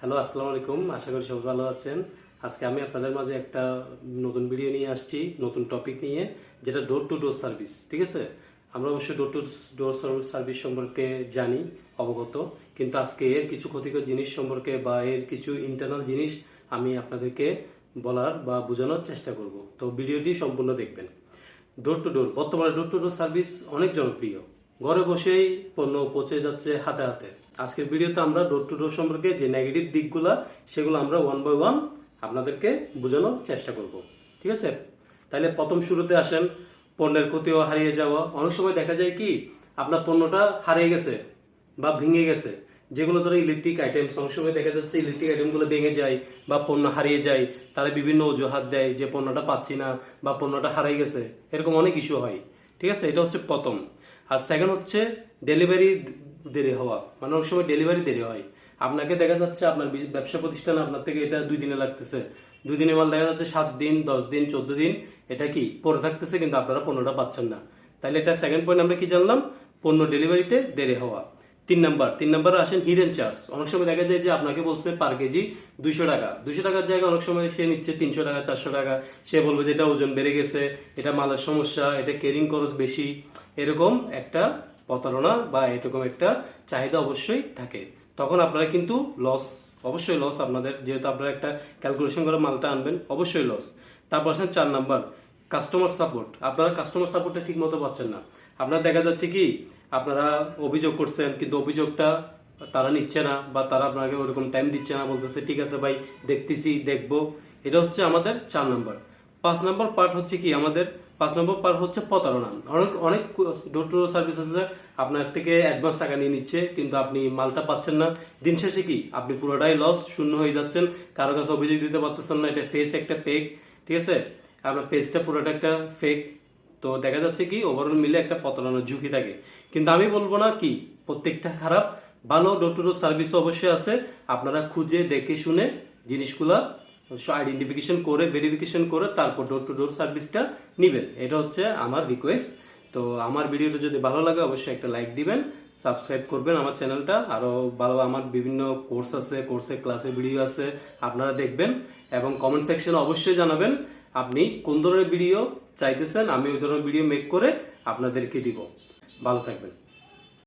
Hello, আসসালামু আলাইকুম। আশা করি সবাই ভালো আছেন। আজকে আমি আপনাদের মাঝে একটা নতুন ভিডিও নিয়ে আসছি, নতুন টপিক নিয়ে, যেটা ডোর টু ডোর সার্ভিস। ঠিক আছে, আমরা অবশ্যই ডোর টু ডোর সার্ভিস সম্পর্কে জানি, অবগত, কিন্তু আজকে এর কিছু ক্ষতিকর জিনিস সম্পর্কে বা এর কিছু ইন্টারনাল জিনিস আমি আপনাদেরকে বলার বা বোঝানোর চেষ্টা করব। তো ভিডিওটি সম্পূর্ণ দেখবেন। ডোর টু ডোর, বর্তমানে ডোর টু ডোর সার্ভিস অনেক জনপ্রিয়। ঘরে বসেই পণ্য পৌঁছে যাচ্ছে হাতে হাতে। আজকের ভিডিওতে আমরা ডোর টু ডোর সম্পর্কে যে নেগেটিভ দিকগুলো, সেগুলো আমরা ওয়ান বাই ওয়ান আপনাদেরকে বোঝানোর চেষ্টা করব। ঠিক আছে, তাহলে প্রথম শুরুতে আসেন, পণ্যের ক্ষতিও হারিয়ে যাওয়া। অনেক সময় দেখা যায় কি, আপনার পণ্যটা হারিয়ে গেছে বা ভেঙে গেছে, যেগুলো ধরো ইলেকট্রিক আইটেমস, অনেক সময় দেখা যাচ্ছে ইলেকট্রিক আইটেমগুলো ভেঙে যায় বা পণ্য হারিয়ে যায়। তারা বিভিন্ন অজুহাত দেয় যে পণ্যটা পাচ্ছি না বা পণ্যটা হারিয়ে গেছে, এরকম অনেক ইস্যু হয়। ঠিক আছে, এটা হচ্ছে প্রথম। আর সেকেন্ড হচ্ছে ডেলিভারি দেরি হওয়া, মানে অনেক সময় ডেলিভারি দেরি হয়। আপনাকে দেখা যাচ্ছে আপনার ব্যবসা প্রতিষ্ঠান আপনার থেকে এটা 2 দিনে লাগতেছে, 2 দিনে মাল দেখা যাচ্ছে 7 দিন, 10 দিন, 14 দিন এটা কি পরে থাকতেছে, কিন্তু আপনারা পণ্যটা পাচ্ছেন না। তাহলে এটা সেকেন্ড পয়েন্ট, আমরা কি জানলাম? পণ্য ডেলিভারিতে দেরি হওয়া। তিন নাম্বার আসেন হিডেন চার্জ। অনেক সময় দেখা যায় যে আপনাকে বলছে পার কেজি 200 টাকা, 200 টাকার জায়গায় অনেক সময় সে নিচ্ছে 300 টাকা, 400 টাকা। সে বলবে যে এটা ওজন বেড়ে গেছে, এটা মালের সমস্যা, এটা ক্যারিং খরচ বেশি। এরকম একটা প্রতারণা বা এরকম একটা চাহিদা অবশ্যই থাকে। তখন আপনারা কিন্তু লস, অবশ্যই লস আপনাদের, যেহেতু আপনারা একটা ক্যালকুলেশন করে মালটা আনবেন, অবশ্যই লস। তারপর আসেন 4 নাম্বার, কাস্টমার সাপোর্ট। আপনারা কাস্টমার সাপোর্টটা ঠিক মতো পাচ্ছেন না। আপনার দেখা যাচ্ছে কি, আপনারা অভিযোগ করছেন কিন্তু অভিযোগটা তারা নিচ্ছে না, বা তারা আপনাকে ওরকম টাইম দিচ্ছে না, বলতেছে ঠিক আছে ভাই, দেখতেছি, দেখবো। এটা হচ্ছে আমাদের 4 নাম্বার। 5 নাম্বার পার্ট হচ্ছে কি আমাদের, 5 নম্বর পার্ট হচ্ছে প্রতারণা। অনেক অনেক ডোর টু ডোর সার্ভিস আছে, আপনার থেকে অ্যাডভান্স টাকা নিয়ে নিচ্ছে, কিন্তু আপনি মালটা পাচ্ছেন না। দিন শেষে কি আপনি পুরোটাই লস, শূন্য হয়ে যাচ্ছেন। কারো কাছে অভিযোগ দিতে পারতেছেন না, এটা ফেস একটা ফেক। ঠিক আছে, আপনার পেজটা পুরোটা একটা ফেক। তো দেখা যাচ্ছে কি ওভারঅল মিলে একটা প্রতারণার ঝুঁকি থাকে। কিন্তু আমি বলবো না কি প্রত্যেকটা খারাপ, ভালো ডোর টু ডোর সার্ভিসও অবশ্যই আছে। আপনারা খুঁজে দেখে শুনে জিনিসগুলা আইডেন্টিফিকেশন করে, ভেরিফিকেশন করে তারপর ডোর টু ডোর সার্ভিসটা নেবেন। এটা হচ্ছে আমার রিকোয়েস্ট। তো আমার ভিডিওটা যদি ভালো লাগে অবশ্যই একটা লাইক দিবেন, সাবস্ক্রাইব করবেন আমার চ্যানেলটা। আরও ভালো আমার বিভিন্ন কোর্স আছে, কোর্সের ক্লাসের ভিডিও আছে, আপনারা দেখবেন। এবং কমেন্ট সেকশনে অবশ্যই জানাবেন আপনি কোন ধরনের ভিডিও চাইতেছেন, আমি ওই ধরনের ভিডিও মেক করে আপনাদেরকে দিব। ভালো থাকবেন।